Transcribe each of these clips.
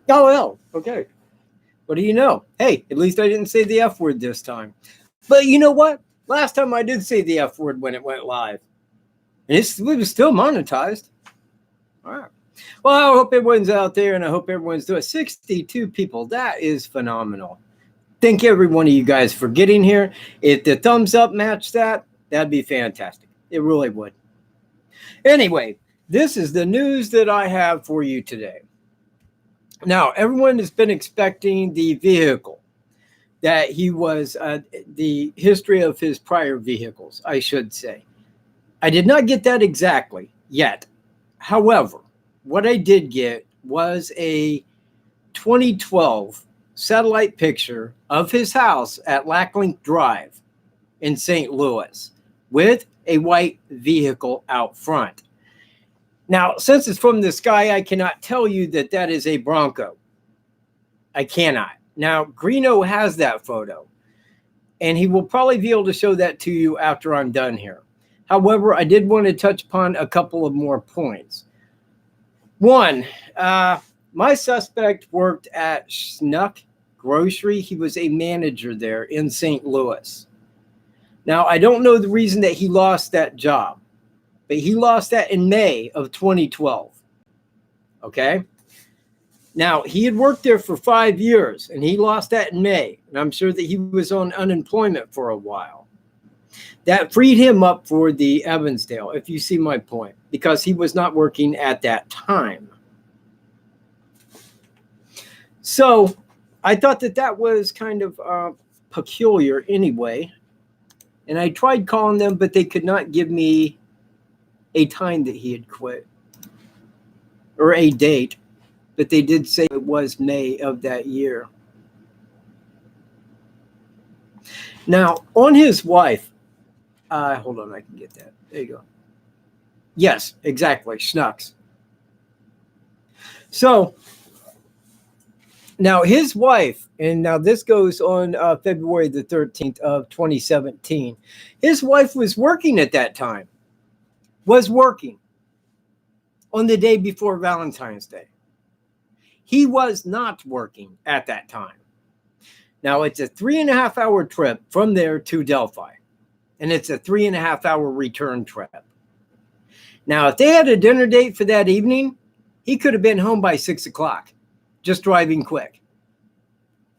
Oh, well, okay. What do you know? Hey, at least I didn't say the F word this time. But you know what? Last time I did say the F word when it went live. And it was still monetized. All right. Well, I hope everyone's out there and I hope everyone's doing 62 people. That is phenomenal. Thank every one of you guys for getting here. If the thumbs up matched that, that'd be fantastic. It really would. Anyway, this is the news that I have for you today. Now, everyone has been expecting the vehicle that he was, the history of his prior vehicles, I should say. I did not get that exactly yet. However, what I did get was a 2012 satellite picture of his house at Lacklink Drive in St. Louis with a white vehicle out front. Now, since it's from the sky, I cannot tell you that that is a Bronco. I cannot. Now, Greeno has that photo, and he will probably be able to show that to you after I'm done here. However, I did want to touch upon a couple of more points. One, my suspect worked at Schnuck Grocery. He was a manager there in St. Louis. Now, I don't know the reason that he lost that job, but he lost that in May of 2012. Okay? Now, he had worked there for 5 years, and he lost that in May. And I'm sure that he was on unemployment for a while. That freed him up for the Evansdale, if you see my point, because he was not working at that time. So I thought that that was kind of peculiar anyway. And I tried calling them, but they could not give me a time that he had quit or a date. But they did say it was May of that year. Now, on his wife, hold on, I can get that. There you go. Yes, exactly, Schnucks. So, now his wife, and now this goes on February the 13th of 2017. His wife was working at that time, was working on the day before Valentine's Day. He was not working at that time. Now, it's a 3.5-hour trip from there to Delphi, and it's a 3.5-hour return trip. Now, if they had a dinner date for that evening, he could have been home by 6 o'clock, just driving quick.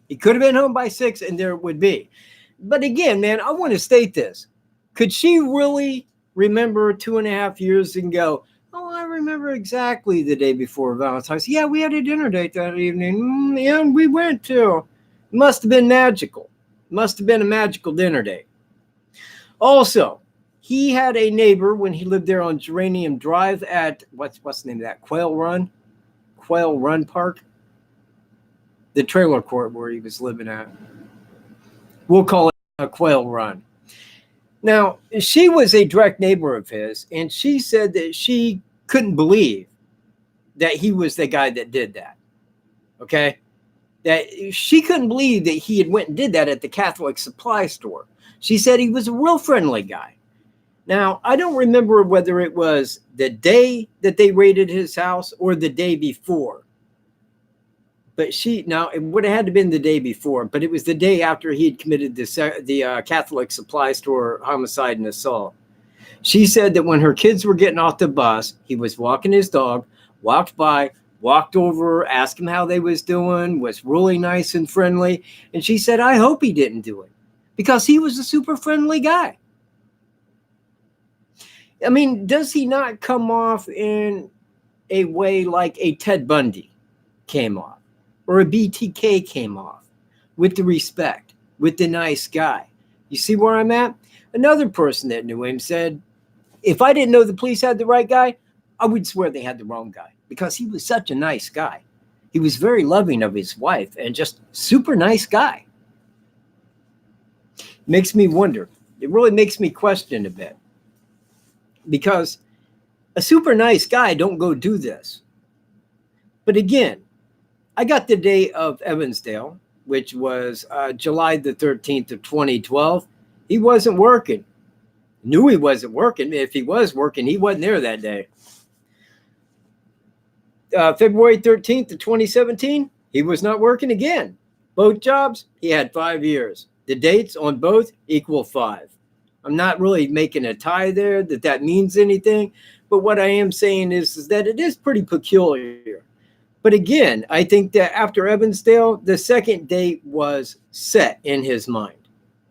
He could have been home by 6, and there it would be. But again, man, I want to state this. Could she really remember 2.5 years and go, oh, I remember exactly the day before Valentine's. Yeah, we had a dinner date that evening. Yeah, we went to. Must have been magical. Must have been a magical dinner date. Also, he had a neighbor when he lived there on Geranium Drive at, what's the name of that? Quail Run Park? The trailer court where he was living at. We'll call it a Quail Run. Now, she was a direct neighbor of his, and she said that she couldn't believe that he was the guy that did that. Okay? That she couldn't believe that he had went and did that at the Catholic supply store. She said he was a real friendly guy. Now, I don't remember whether it was the day that they raided his house or the day before. But it would have had to been the day before, but it was the day after he had committed the Catholic supply store homicide and assault. She said that when her kids were getting off the bus, he was walking his dog, walked by, walked over, asked him how they was doing, was really nice and friendly. And she said, I hope he didn't do it because he was a super friendly guy. I mean, does he not come off in a way like a Ted Bundy came off? Or a BTK came off with the respect, with the nice guy. You see where I'm at? Another person that knew him said, if I didn't know the police had the right guy, I would swear they had the wrong guy because he was such a nice guy. He was very loving of his wife and just super nice guy. Makes me wonder. It really makes me question a bit because a super nice guy don't go do this. But again, I got the day of Evansdale, which was July the 13th of 2012. He wasn't working. Knew he wasn't working. If he was working, he wasn't there that day. February 13th of 2017, He was not working again. Both jobs, he had 5 years. The dates on both equal 5. I'm not really making a tie there that means anything, but what I am saying is that it is pretty peculiar. But again, I think that after Evansdale, the second date was set in his mind.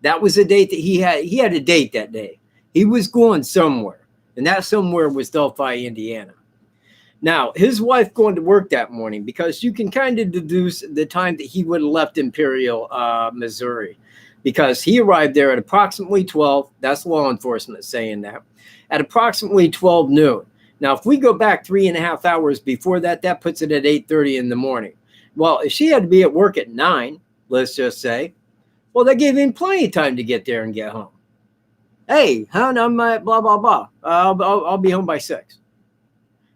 That was a date that he had. He had a date that day. He was going somewhere, and that somewhere was Delphi, Indiana. Now, his wife going to work that morning, because you can kind of deduce the time that he would have left Imperial, Missouri, because he arrived there at approximately 12. That's law enforcement saying that. At approximately 12 noon. Now, if we go back 3.5 hours before that, that puts it at 8:30 in the morning. Well, if she had to be at work at 9, let's just say, well, that gave him plenty of time to get there and get home. Hey, hon, I'm at blah, blah, blah. I'll be home by 6.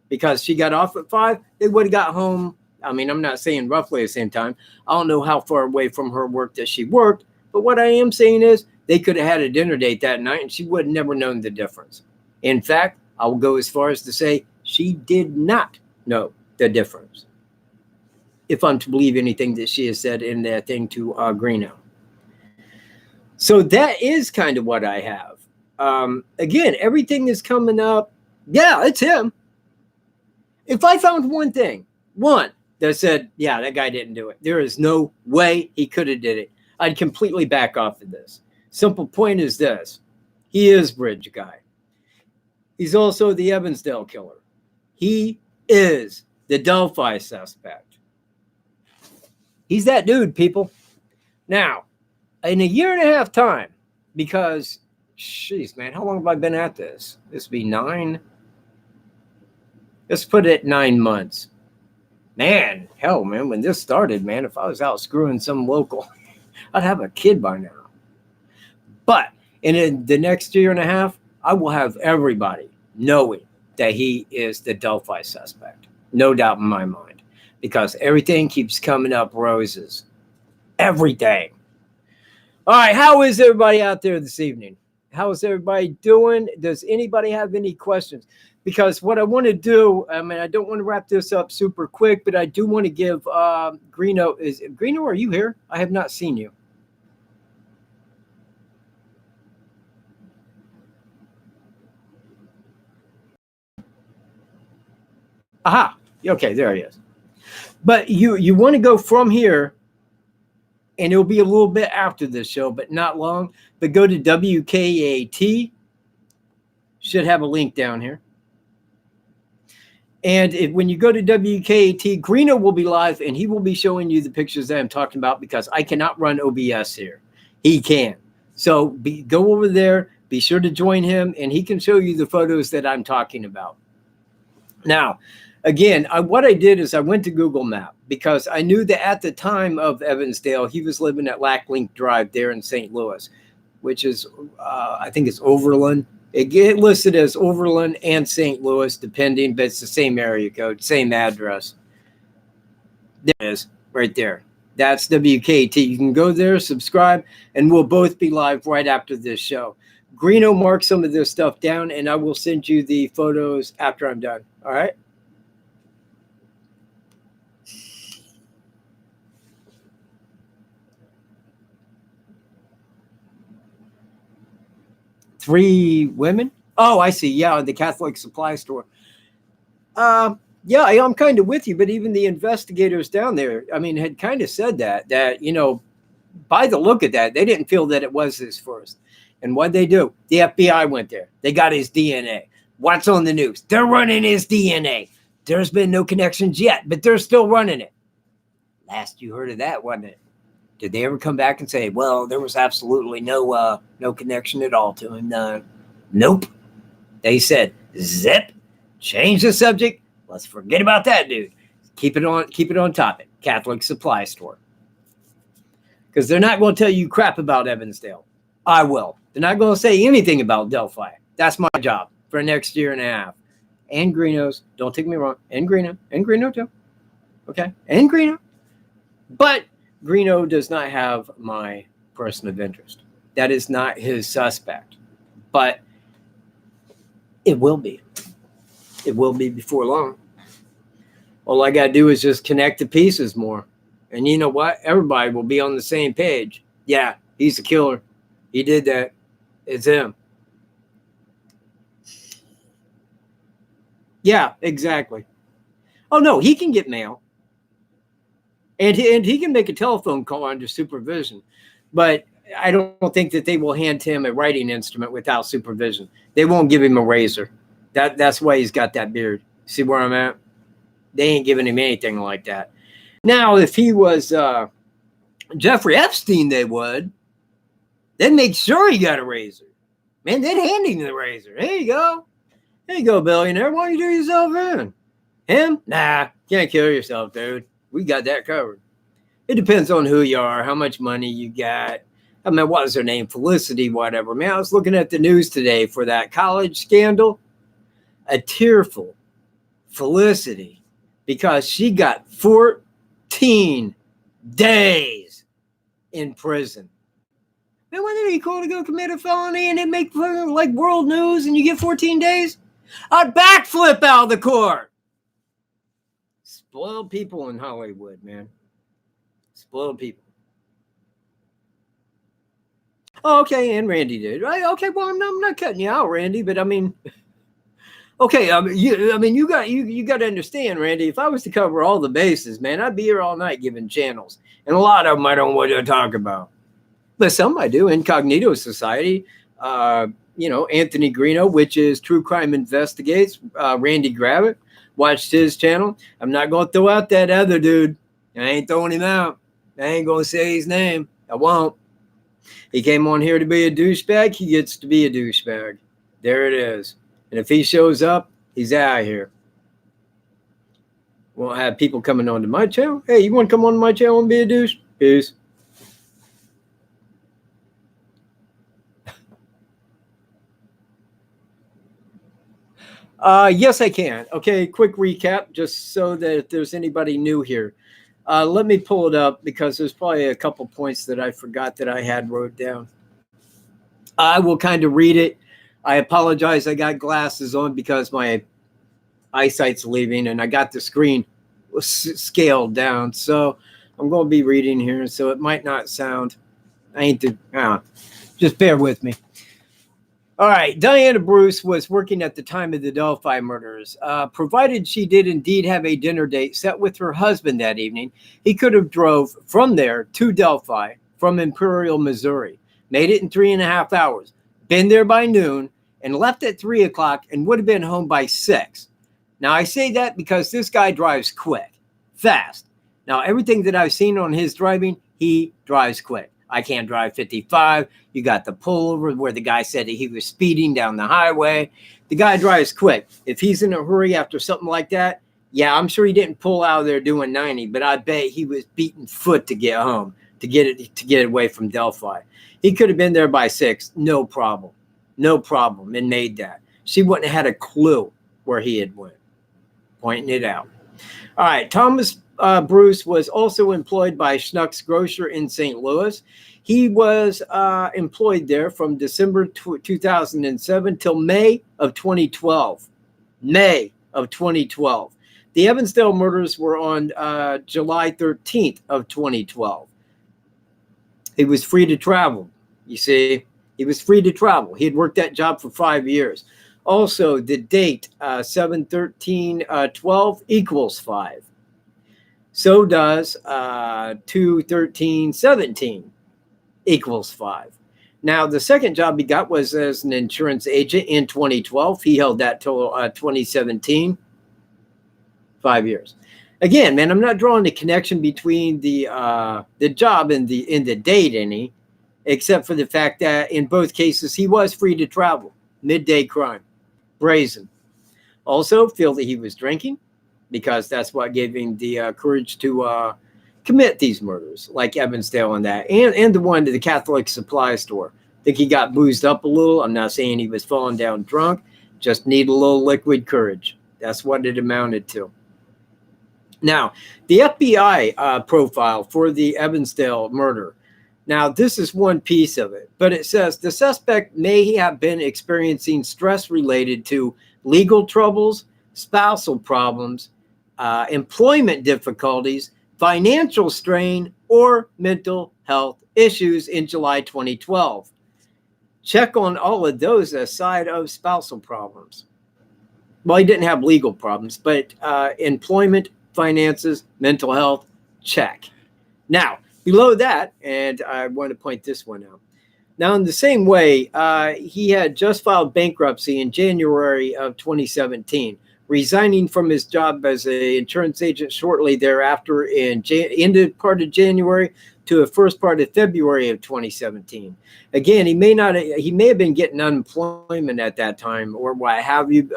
Because she got off at 5, they would have got home. I mean, I'm not saying roughly the same time. I don't know how far away from her work that she worked. But what I am saying is they could have had a dinner date that night and she would have never known the difference. In fact, I will go as far as to say she did not know the difference, if I'm to believe anything that she has said in that thing to Greeno. So that is kind of what I have. Again, everything is coming up. Yeah, it's him. If I found one that said, yeah, that guy didn't do it, there is no way he could have did it, I'd completely back off of this. Simple point is this. He is Bridge Guy. He's also the Evansdale killer. He is the Delphi suspect. He's that dude, people. Now, in a 1.5 years time, because, jeez, man, how long have I been at this? This would be 9. Let's put it at 9 months. Man, hell, man, when this started, man, if I was out screwing some local, I'd have a kid by now. But in the next 1.5 years, I will have everybody knowing that he is the Delphi suspect. No doubt in my mind. Because everything keeps coming up roses. Everything. All right, how is everybody out there this evening? How is everybody doing? Does anybody have any questions? Because what I want to do, I mean, I don't want to wrap this up super quick, but I do want to give Greeno. Greeno, are you here? I have not seen you. Aha. Okay, there he is. But you want to go from here, and it'll be a little bit after this show, but not long. But go to WKAT. Should have a link down here. And when you go to WKAT, Greeno will be live, and he will be showing you the pictures that I'm talking about, because I cannot run OBS here. He can. So go over there. Be sure to join him, and he can show you the photos that I'm talking about. Now, again, what I did is I went to Google Map, because I knew that at the time of Evansdale, he was living at Lacklink Drive there in St. Louis, which is, I think it's Overland. It get listed as Overland and St. Louis, depending, but it's the same area code, same address. There it is, right there. That's WKT. You can go there, subscribe, and we'll both be live right after this show. Greeno marked some of this stuff down, and I will send you the photos after I'm done. All right? Three women? Oh, I see. Yeah, the Catholic supply store. Yeah, I'm kind of with you, but even the investigators down there, I mean, had kind of said that, you know, by the look at that, they didn't feel that it was his first. And what'd they do? The FBI went there. They got his DNA. What's on the news? They're running his DNA. There's been no connections yet, but they're still running it. Last you heard of that, wasn't it? Did they ever come back and say, well, there was absolutely no connection at all to him? Nope. They said, zip, change the subject. Let's forget about that dude. Keep it on topic. Catholic supply store. Because they're not going to tell you crap about Evansdale. I will. They're not going to say anything about Delphi. That's my job for the next 1.5 years. And Greeno's, don't take me wrong, and Greeno too. Okay? And Greeno. But Greeno does not have my person of interest. That is not his suspect. But it will be. It will be before long. All I got to do is just connect the pieces more. And you know what? Everybody will be on the same page. Yeah, he's the killer. He did that. It's him. Yeah, exactly. Oh, no, he can get mail. And he can make a telephone call under supervision. But I don't think that they will hand him a writing instrument without supervision. They won't give him a razor. That's why he's got that beard. See where I'm at? They ain't giving him anything like that. Now, if he was Jeffrey Epstein, they would. They'd make sure he got a razor. Man, they'd hand him the razor. There you go. There you go, billionaire. Why don't you do yourself in? Him? Nah, can't kill yourself, dude. We got that covered. It depends on who you are, how much money you got. I mean, what was her name? Felicity, whatever. Man, I was looking at the news today for that college scandal. A tearful Felicity, because she got 14 days in prison. Man, wouldn't it be cool to go commit a felony and it make like world news and you get 14 days? I'd backflip out of the court. Spoiled people in Hollywood, man. Spoiled people. Oh, okay, and Randy did. Right? Okay, well, I'm not cutting you out, Randy, but I mean, okay, you got to understand, Randy. If I was to cover all the bases, man, I'd be here all night giving channels, and a lot of them I don't want to talk about, but some I do. Incognito Society, Anthony Greeno, which is True Crime Investigates. Randy Gravitt, watched his channel. I'm not going to throw out that other dude. I ain't throwing him out. I ain't going to say his name. I won't. He came on here to be a douchebag. He gets to be a douchebag. There it is. And if he shows up, he's out of here. Won't have people coming onto my channel. Hey, you want to come on my channel and be a douche? Peace. Yes, I can. Okay, quick recap, just so that if there's anybody new here. Let me pull it up because there's probably a couple points that I forgot that I had wrote down. I will kind of read it. I apologize. I got glasses on because my eyesight's leaving and I got the screen scaled down. So I'm going to be reading here. So it might not sound, just bear with me. All right. Diana Bruce was working at the time of the Delphi murders. Provided she did indeed have a dinner date set with her husband that evening, he could have drove from there to Delphi from Imperial, Missouri, made it in 3.5 hours, been there by noon, and left at 3 o'clock and would have been home by 6. Now, I say that because this guy drives quick, fast. Now, everything that I've seen on his driving, he drives quick. I can't drive 55. You got the pullover where the guy said that he was speeding down the highway. The guy drives quick. If he's in a hurry after something like that, yeah, I'm sure he didn't pull out of there doing 90, but I bet he was beating foot to get home, to get away from Delphi. He could have been there by 6, no problem, and made that. She wouldn't have had a clue where he had went, pointing it out. All right, Thomas Bruce was also employed by Schnucks Grocer in St. Louis. He was employed there from December 2007 till May of 2012. May of 2012. The Evansdale murders were on July 13th of 2012. He was free to travel. You see, he was free to travel. He had worked that job for 5 years. Also, the date 7/13/12 equals 5. So does 2/13/17 equals 5. Now, the second job he got was as an insurance agent in 2012. He held that till 2017. 5 years. Again, man, I'm not drawing the connection between the job and the date any, except for the fact that in both cases he was free to travel. Midday crime, brazen. Also, feel that he was drinking, because that's what gave him the courage to commit these murders, like Evansdale and that, and the one to the Catholic supply store. I think he got boozed up a little. I'm not saying he was falling down drunk, just need a little liquid courage. That's what it amounted to. Now, the FBI profile for the Evansdale murder. Now, this is one piece of it, but it says the suspect may have been experiencing stress related to legal troubles, spousal problems, employment difficulties, financial strain, or mental health issues in July 2012. Check on all of those aside of spousal problems. Well, he didn't have legal problems, but employment, finances, mental health, check. Now, below that, and I want to point this one out. Now, in the same way, he had just filed bankruptcy in January of 2017, resigning from his job as an insurance agent shortly thereafter in the part of January to the first part of February of 2017. Again, he may have been getting unemployment at that time or what have you,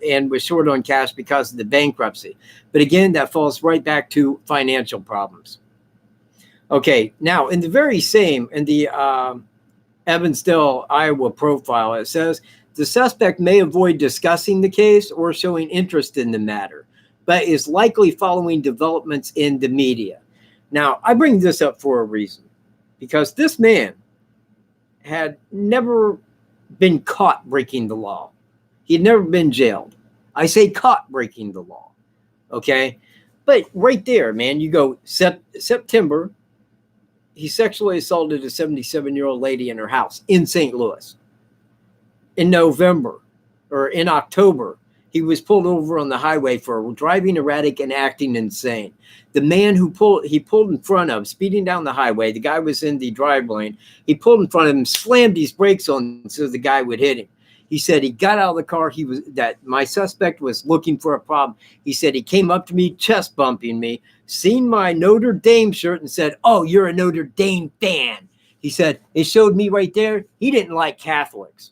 and was short on cash because of the bankruptcy. But again, that falls right back to financial problems. Okay, now in the very same, in the Evansdale, Iowa profile, it says the suspect may avoid discussing the case or showing interest in the matter, but is likely following developments in the media. Now, I bring this up for a reason, because this man had never been caught breaking the law. He had never been jailed. I say caught breaking the law, okay? But right there, man, you go September, he sexually assaulted a 77-year-old lady in her house in St. Louis. In November, or in October, he was pulled over on the highway for driving erratic and acting insane. The man he pulled in front of, speeding down the highway, the guy was in the drive lane. He pulled in front of him, slammed his brakes on so the guy would hit him. He said he got out of the car. That my suspect was looking for a problem. He said he came up to me, chest bumping me, seen my Notre Dame shirt and said, "Oh, you're a Notre Dame fan." He said, it showed me right there, he didn't like Catholics.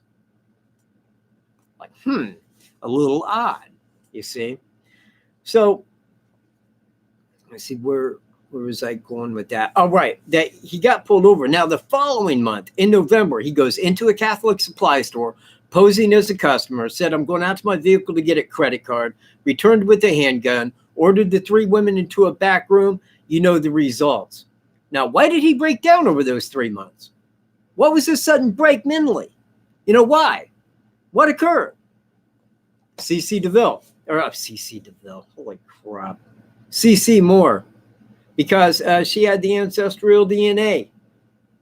Like, a little odd, you see. So let's see, where was I going with that? Oh, right, that he got pulled over. Now, the following month, in November, he goes into a Catholic supply store, posing as a customer, said, "I'm going out to my vehicle to get a credit card," returned with a handgun, ordered the 3 women into a back room. You know the results. Now, why did he break down over those 3 months? What was this sudden break mentally? You know, why? What occurred? CeCe DeVille, holy crap. CeCe Moore, because she had the ancestral DNA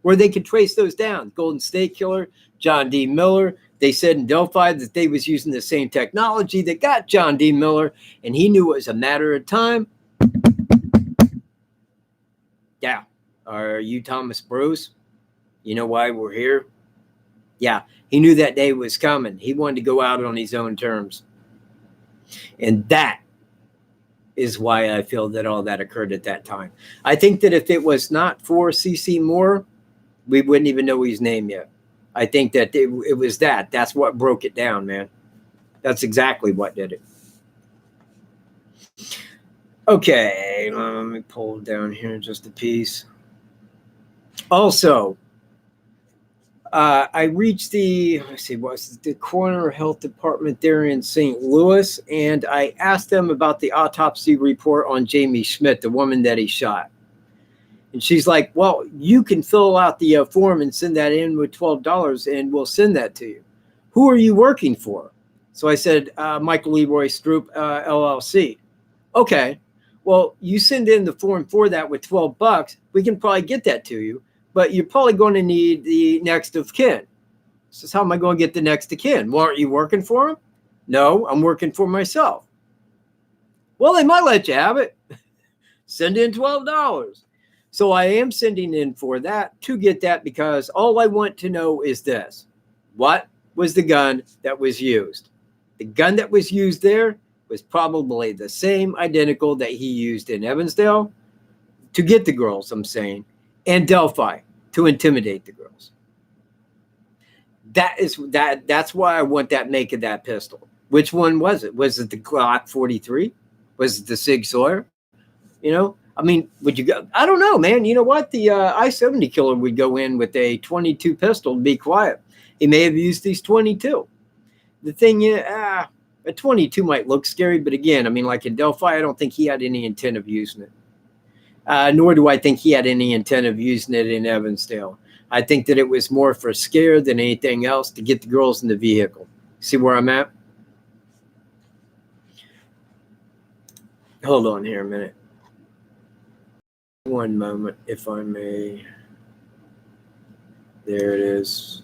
where they could trace those down. Golden State Killer, John D. Miller. They said in Delphi that they was using the same technology that got John D. Miller, and he knew it was a matter of time. Yeah. Are you Thomas Bruce? You know why we're here? Yeah. He knew that day was coming. He wanted to go out on his own terms. And that is why I feel that all that occurred at that time. I think that if it was not for CeCe Moore, we wouldn't even know his name yet. I think that it was that. That's what broke it down, man. That's exactly what did it. Okay, let me pull down here just a piece. Also, I reached the coroner health department there in St. Louis, and I asked them about the autopsy report on Jamie Schmidt, the woman that he shot. And she's like, "Well, you can fill out the form and send that in with $12, and we'll send that to you. Who are you working for?" So I said, "Michael Leroy Stroop, LLC." "Okay, well, you send in the form for that with $12. We can probably get that to you, but you're probably going to need the next of kin." So how am I going to get the next of kin? "Well, aren't you working for him?" "No, I'm working for myself." "Well, they might let you have it. Send in $12. So I am sending in for that to get that, because all I want to know is this: what was the gun that was used? The gun that was used there was probably the same identical that he used in Evansdale to get the girls, I'm saying, and Delphi to intimidate the girls. That's why I want that make of that pistol. Which one was it? Was it the Glock 43? Was it the Sig Sauer? You know, I mean, would you go? I don't know, man. You know what? The I-70 killer would go in with a 22 pistol to be quiet. He may have used these 22. The thing is, a 22 might look scary, but again, I mean, like in Delphi, I don't think he had any intent of using it. Nor do I think he had any intent of using it in Evansdale. I think that it was more for scare than anything else to get the girls in the vehicle. See where I'm at? Hold on here a minute. One moment, if I may. There it is.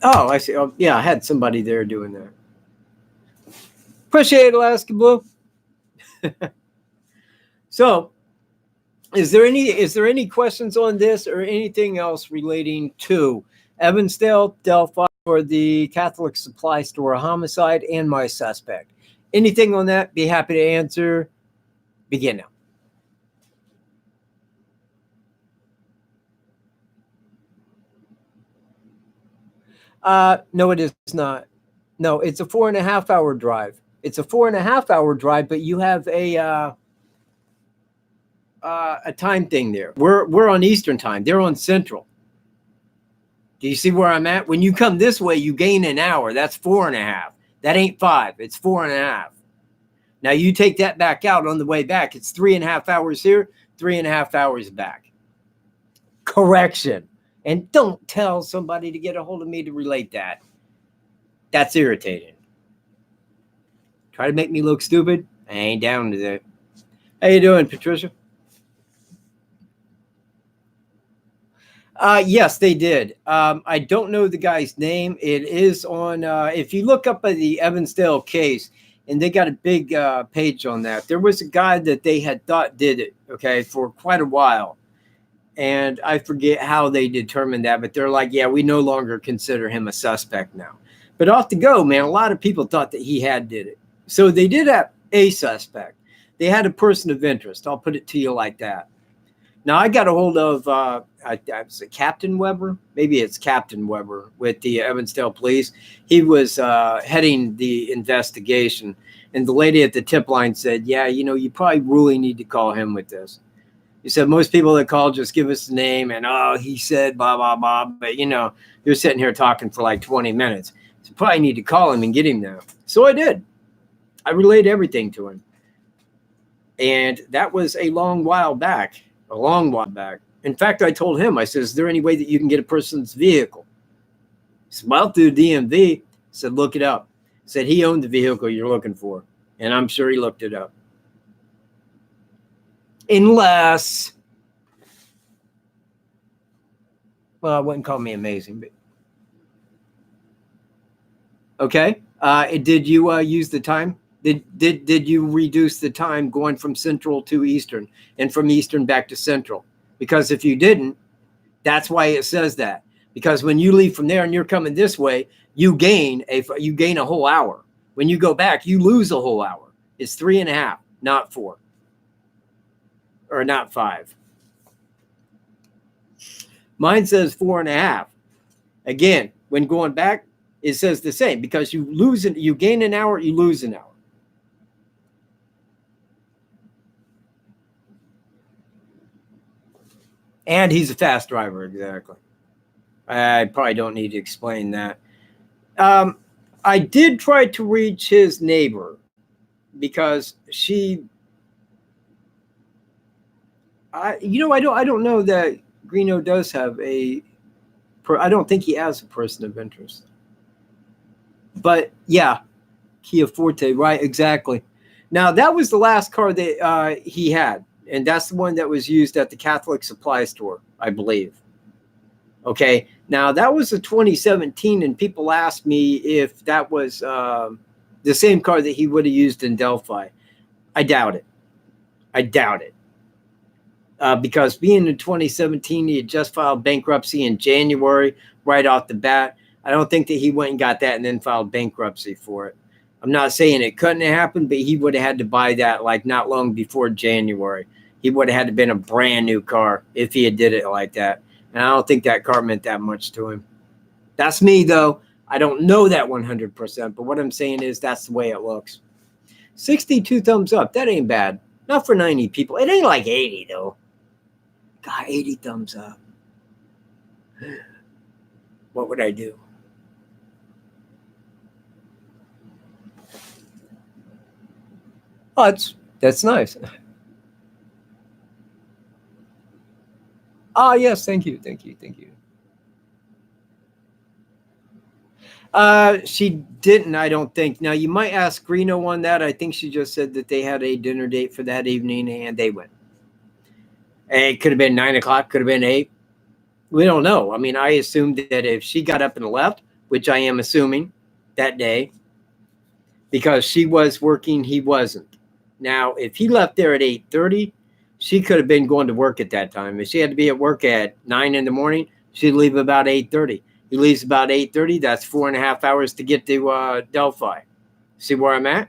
Oh, I see. Oh, yeah, I had somebody there doing that. Appreciate it, Alaska Blue. So, is there any questions on this or anything else relating to Evansdale, Delphi, or the Catholic Supply Store homicide and my suspect? Anything on that? Be happy to answer. Begin now. No, it is not. No, it's a 4.5 hour drive. It's a 4.5 hour drive, but you have a time thing there. We're on Eastern time. They're on Central. Do you see where I'm at? When you come this way, you gain an hour. That's 4.5. That ain't 5. It's 4.5. Now you take that back out on the way back. It's 3.5 hours here, 3.5 hours back. Correction. And don't tell somebody to get a hold of me to relate that. That's irritating. Try to make me look stupid? I ain't down to that. How you doing, Patricia? Yes, they did. I don't know the guy's name. It is on, if you look up at the Evansdale case, and they got a big page on that. There was a guy that they had thought did it, okay, for quite a while. And I forget how they determined that, but they're like, yeah, we no longer consider him a suspect now. But off the go, man, a lot of people thought that he had did it. So they did have a suspect. They had a person of interest. I'll put it to you like that. Now, I got a hold of Captain Weber. Maybe it's Captain Weber with the Evansdale Police. He was heading the investigation. And the lady at the tip line said, yeah, you probably really need to call him with this. He said, most people that call just give us the name and, oh, he said, blah, blah, blah. But, you're sitting here talking for like 20 minutes. So probably need to call him and get him there. So I did. I relayed everything to him. And that was a long while back. In fact, I told him, I said, is there any way that you can get a person's vehicle? He said, well, through DMV. I said, look it up. I said, he owned the vehicle you're looking for. And I'm sure he looked it up. Unless, well, I wouldn't call me amazing, but okay. Did you use the time? Did you reduce the time going from Central to Eastern and from Eastern back to Central? Because if you didn't, that's why it says that. Because when you leave from there and you're coming this way, you gain a whole hour. When you go back, you lose a whole hour. It's 3.5, not 4. Or not 5. Mine says 4.5. Again, when going back, it says the same because you gain an hour, you lose an hour. And he's a fast driver, exactly. I probably don't need to explain that. I did try to reach his neighbor because I don't know that Greeno does have I don't think he has a person of interest. But yeah, Kia Forte, right? Exactly. Now that was the last car that he had, and that's the one that was used at the Catholic Supply Store, I believe. Okay. Now that was a 2017, and people asked me if that was the same car that he would have used in Delphi. I doubt it. Because being in 2017, he had just filed bankruptcy in January right off the bat. I don't think that he went and got that and then filed bankruptcy for it. I'm not saying it couldn't have happened, but he would have had to buy that like not long before January. He would have had to been a brand new car if he had did it like that. And I don't think that car meant that much to him. That's me, though. I don't know that 100%, but what I'm saying is that's the way it looks. 62 thumbs up. That ain't bad. Not for 90 people. It ain't like 80, though. God, 80 thumbs up. What would I do? Oh, that's nice. Ah, yes, thank you. She didn't, I don't think. Now, you might ask Greeno on that. I think she just said that they had a dinner date for that evening and they went. And it could have been 9 o'clock, could have been 8. We don't know. I mean, I assumed that if she got up and left, which I am assuming that day, because she was working, he wasn't. Now, if he left there at 8:30, she could have been going to work at that time. If she had to be at work at 9 in the morning, she'd leave about 8:30. He leaves about 8:30. That's 4.5 hours to get to Delphi. See where I'm at?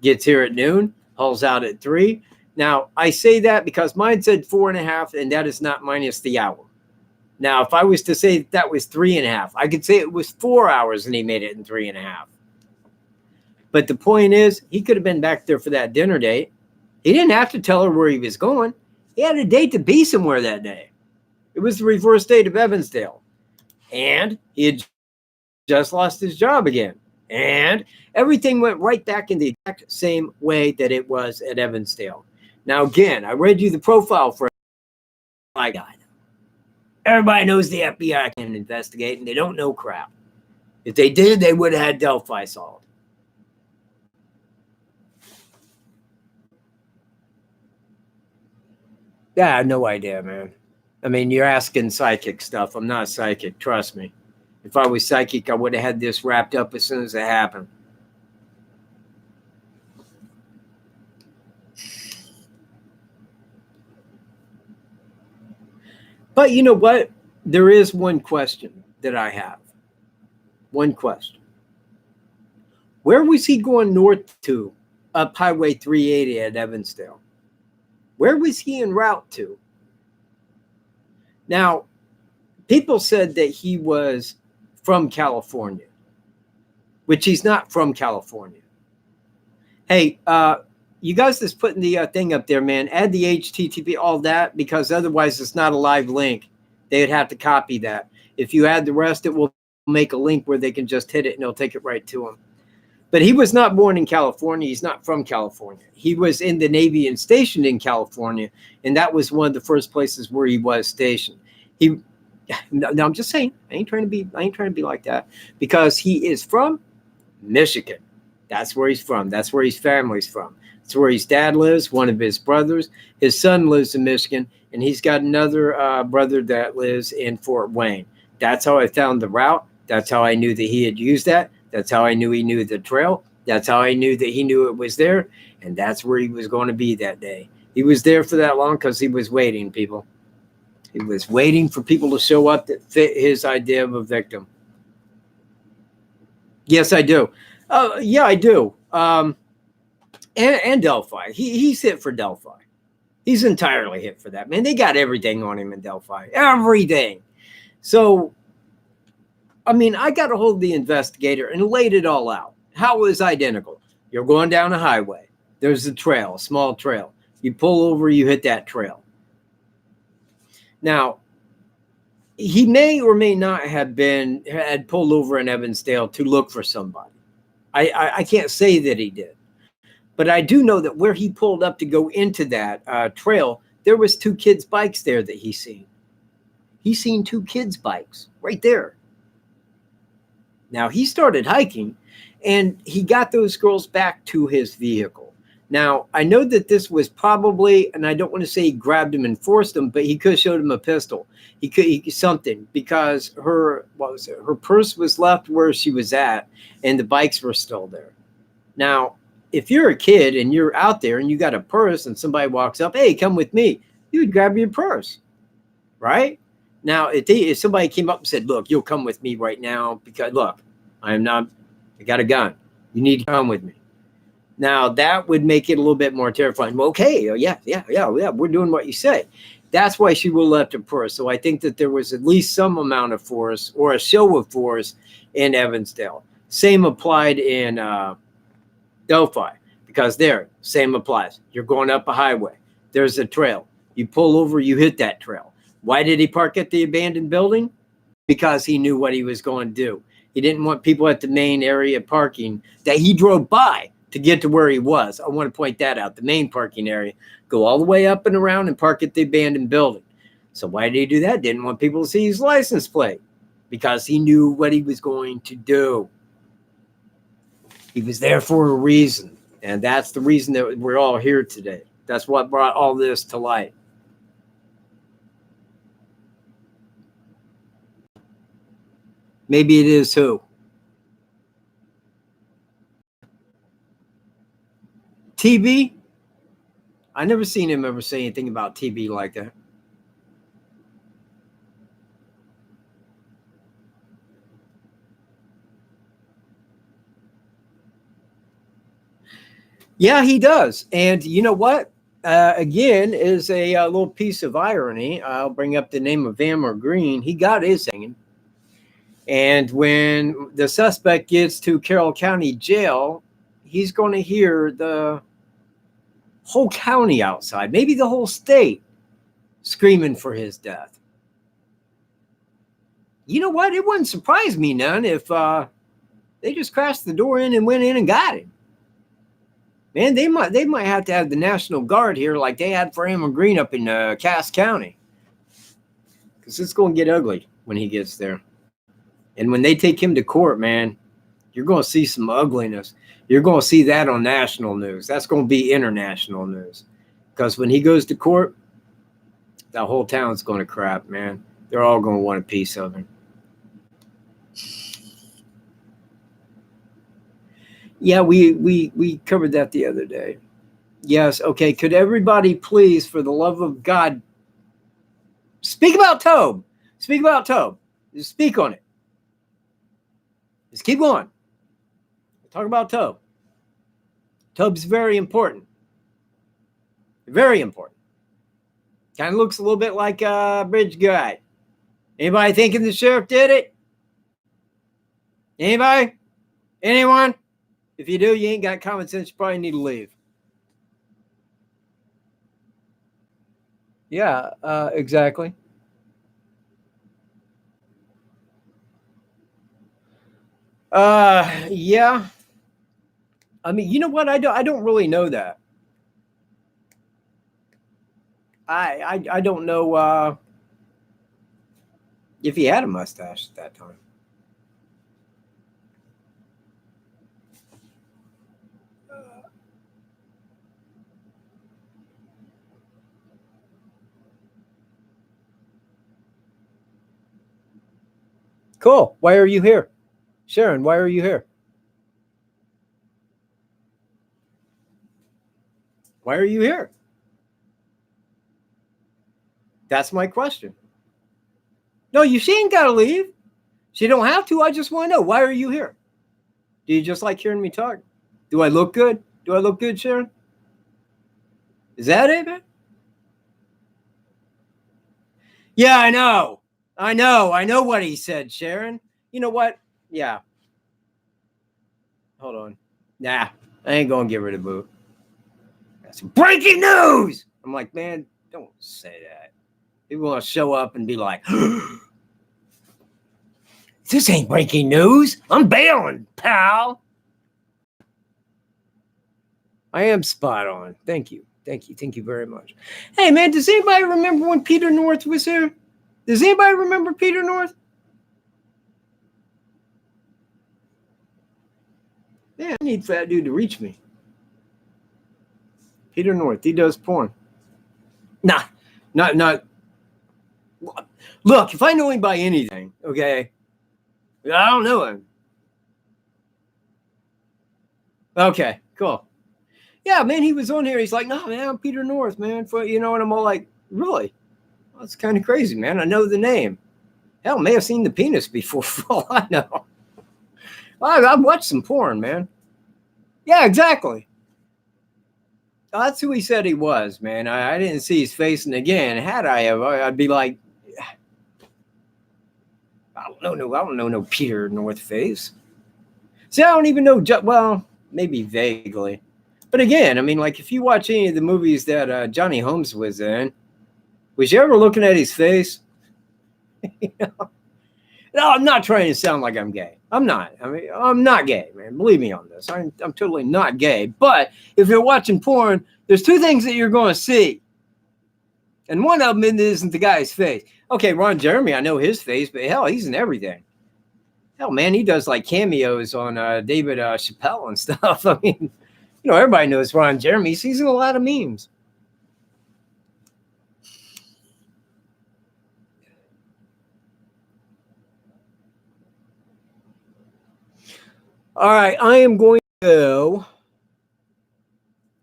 Gets here at noon, hauls out at 3. Now, I say that because mine said 4.5, and that is not minus the hour. Now, if I was to say that was 3.5, I could say it was 4 hours and he made it in 3.5. But the point is, he could have been back there for that dinner date. He didn't have to tell her where he was going. He had a date to be somewhere that day. It was the reverse date of Evansdale. And he had just lost his job again. And everything went right back in the exact same way that it was at Evansdale. Now, again, I read you the profile for my guy. Everybody knows the FBI can investigate, and they don't know crap. If they did, they would have had Delphi solved. Yeah, I have no idea, man. I mean, you're asking psychic stuff. I'm not psychic, trust me. If I was psychic, I would have had this wrapped up as soon as it happened. But you know what? There is one question that I have. One question. Where was he going north to up Highway 380 at Evansdale? Where was he en route to? Now, people said that he was from California, which he's not from California. Hey, you guys that's putting the thing up there, man, add the HTTP, all that, because otherwise it's not a live link. They'd have to copy that. If you add the rest, it will make a link where they can just hit it and it'll take it right to them. But he was not born in California. He's not from California. He was in the Navy and stationed in California, and that was one of the first places where he was stationed. Now I'm just saying, I ain't trying to be like that, because he is from Michigan. That's where he's from. That's where his family's from. That's where his dad lives, one of his brothers. His son lives in Michigan, and he's got another brother that lives in Fort Wayne. That's how I found the route. That's how I knew that he had used that. That's how I knew he knew the trail. That's how I knew that he knew it was there. And that's where he was going to be that day. He was there for that long because he was waiting, people. He was waiting for people to show up that fit his idea of a victim. Yes, I do. Yeah, I do. And Delphi. He's hit for Delphi. He's entirely hit for that, man. They got everything on him in Delphi. Everything. So, I mean, I got a hold of the investigator and laid it all out. How it was identical. You're going down a highway. There's a trail, a small trail. You pull over, you hit that trail. Now, he may or may not have had pulled over in Evansdale to look for somebody. I can't say that he did. But I do know that where he pulled up to go into that trail, there was 2 kids' bikes there that he seen. He seen 2 kids' bikes right there. Now, he started hiking, and he got those girls back to his vehicle. Now, I know that this was probably, and I don't want to say he grabbed him and forced him, but he could have showed him a pistol. He could something, because her purse was left where she was at, and the bikes were still there. Now, if you're a kid and you're out there and you got a purse and somebody walks up, hey, come with me, you would grab your purse, right? Now, if somebody came up and said, look, you'll come with me right now because, look, I got a gun. You need to come with me. Now, that would make it a little bit more terrifying. Well, okay, yeah, we're doing what you say. That's why she will left her purse. So I think that there was at least some amount of force or a show of force in Evansdale. Same applied in Delphi, because there, same applies. You're going up a highway. There's a trail. You pull over, you hit that trail. Why did he park at the abandoned building? Because he knew what he was going to do. He didn't want people at the main area parking that he drove by to get to where he was. I want to point that out. The main parking area, go all the way up and around and park at the abandoned building. So why did he do that? Didn't want people to see his license plate, because he knew what he was going to do. He was there for a reason, and that's the reason that we're all here today. That's what brought all this to light. Maybe it is who? TB? I never seen him ever say anything about TB like that. Yeah, he does. And you know what? Again, is a little piece of irony. I'll bring up the name of Vanmer Green. He got his hanging. And when the suspect gets to Carroll County Jail, he's going to hear the whole county outside, maybe the whole state, screaming for his death. You know what? It wouldn't surprise me none if they just crashed the door in and went in and got him. Man, they might have to have the National Guard here like they had for Vanmer Green up in Cass County. Because it's going to get ugly when he gets there. And when they take him to court, man, you're going to see some ugliness. You're going to see that on national news. That's going to be international news. Because when he goes to court, the whole town's going to crap, man. They're all going to want a piece of him. Yeah, we covered that the other day. Yes, okay. Could everybody please, for the love of God, speak about Tobe? Speak about Tobe. Just speak on it. Just keep going. Talk about Tobe. Tobe's very important. Very important. Kind of looks a little bit like a bridge guy. Anybody thinking the sheriff did it? Anybody? Anyone? If you do, you ain't got common sense. You probably need to leave. Yeah, exactly. Yeah. I mean, you know what? I don't really know that. I don't know if he had a mustache at that time. Cool. Why are you here? Sharon, why are you here? Why are you here? That's my question. No, she ain't got to leave. She don't have to. I just want to know, why are you here? Do you just like hearing me talk? Do I look good? Do I look good, Sharon? Is that it, man? Yeah, I know. I know what he said, Sharon. You know what? Yeah. Hold on. Nah, I ain't going to give her the boot. That's breaking news. I'm like, man, don't say that. People want to show up and be like, this ain't breaking news. I'm bailing, pal. I am spot on. Thank you. Thank you. Thank you very much. Hey, man, does anybody remember when Peter North was here? Does anybody remember Peter North? Yeah, I need for that dude to reach me. Peter North, he does porn. Nah, not. Look, if I know him by anything, okay, I don't know him. Okay, cool. Yeah, man, he was on here. He's like, no, man, I'm Peter North, man. And I'm all like, really? Well, that's kind of crazy, man. I know the name. Hell, may have seen the penis before, for all I know. I've watched some porn, man. Yeah, exactly. That's who he said he was, man. I didn't see his face, and again, had I ever, I'd be like, I don't know no Peter North face. See, I don't even know. Well, maybe vaguely, but again, I mean, like if you watch any of the movies that Johnny Holmes was in, was you ever looking at his face? No, I'm not trying to sound like I'm gay. I'm not. I mean, I'm not gay, man. Believe me on this. I'm totally not gay. But if you're watching porn, there's two things that you're going to see. And one of them isn't the guy's face. Okay, Ron Jeremy, I know his face, but hell, he's in everything. Hell, man, he does like cameos on David Chappelle and stuff. I mean, you know, everybody knows Ron Jeremy. He's in a lot of memes. All right, I am going to go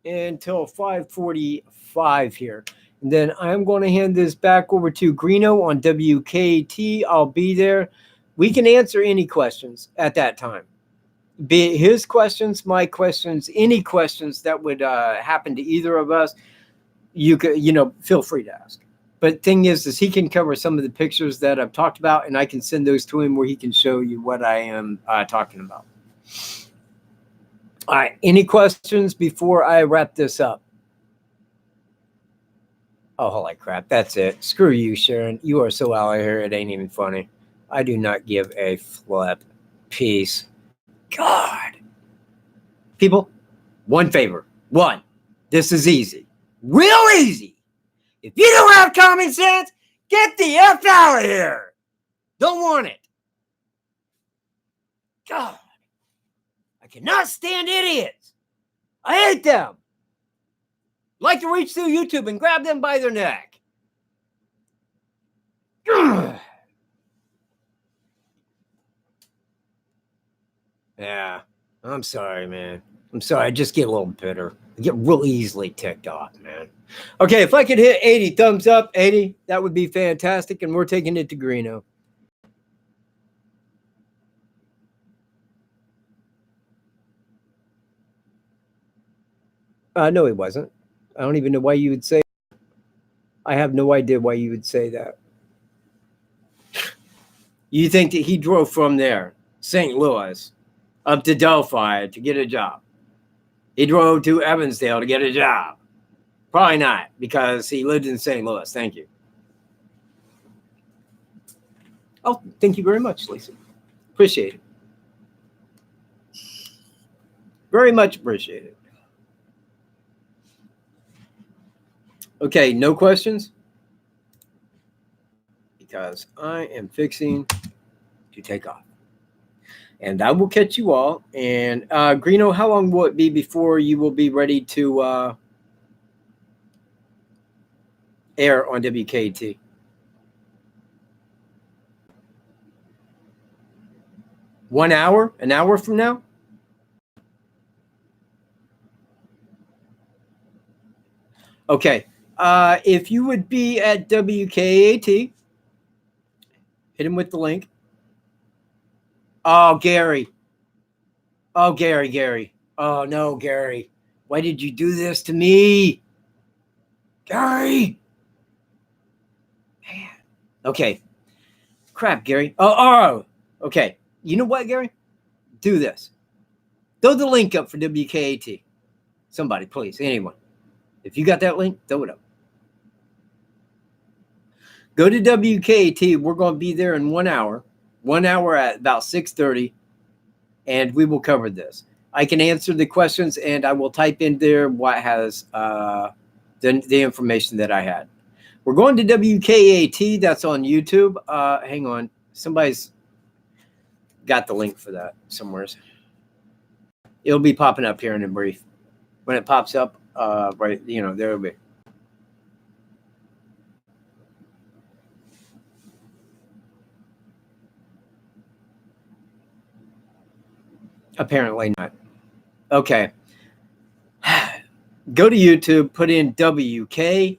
until 5:45 here. And then I'm going to hand this back over to Greeno on WKT. I'll be there. We can answer any questions at that time. Be it his questions, my questions, any questions that would happen to either of us, you could, feel free to ask. But thing is he can cover some of the pictures that I've talked about, and I can send those to him where he can show you what I am talking about. All right. Any questions before I wrap this up? Oh, holy crap. That's it. Screw you, Sharon. You are so out of here. It ain't even funny. I do not give a flip. Peace. God. People, one favor. One. This is easy. Real easy. If you don't have common sense, get the F out of here. Don't want it. God. I cannot stand idiots. I hate them. Like to reach through YouTube and grab them by their neck. Yeah, I'm sorry, man. I'm sorry. I just get a little bitter. I get real easily ticked off, man. Okay, if I could hit 80 thumbs up, 80, that would be fantastic. And we're taking it to Greeno. No, he wasn't. I don't even know why you would say that. I have no idea why you would say that. You think that he drove from there, St. Louis, up to Delphi to get a job? He drove to Evansdale to get a job? Probably not, because he lived in St. Louis. Thank you. Oh, thank you very much, Lisa. Appreciate it. Very much appreciate it. Okay, no questions? Because I am fixing to take off. And I will catch you all. And Greeno, how long will it be before you will be ready to air on WKT? An hour from now? Okay. If you would be at WKAT, hit him with the link. Oh, Gary. Oh, Gary. Oh, no, Gary. Why did you do this to me? Gary. Man. Okay. Crap, Gary. Oh, okay. You know what, Gary? Do this. Throw the link up for WKAT. Somebody, please. Anyone. If you got that link, throw it up. Go to WKAT. We're going to be there in 1 hour. 1 hour at about 6:30. And we will cover this. I can answer the questions, and I will type in there what has the information that I had. We're going to WKAT. That's on YouTube. Hang on. Somebody's got the link for that somewhere. It'll be popping up here in a brief. When it pops up, right, there will be. Apparently not. Okay. Go to YouTube, put in WKAT,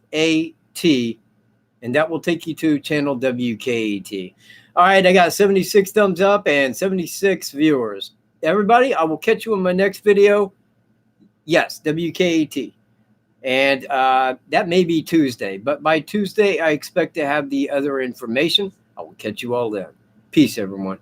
and that will take you to channel WKAT. All right, I got 76 thumbs up and 76 viewers. Everybody, I will catch you in my next video. Yes, WKAT. And that may be Tuesday, but by Tuesday, I expect to have the other information. I will catch you all then. Peace, everyone.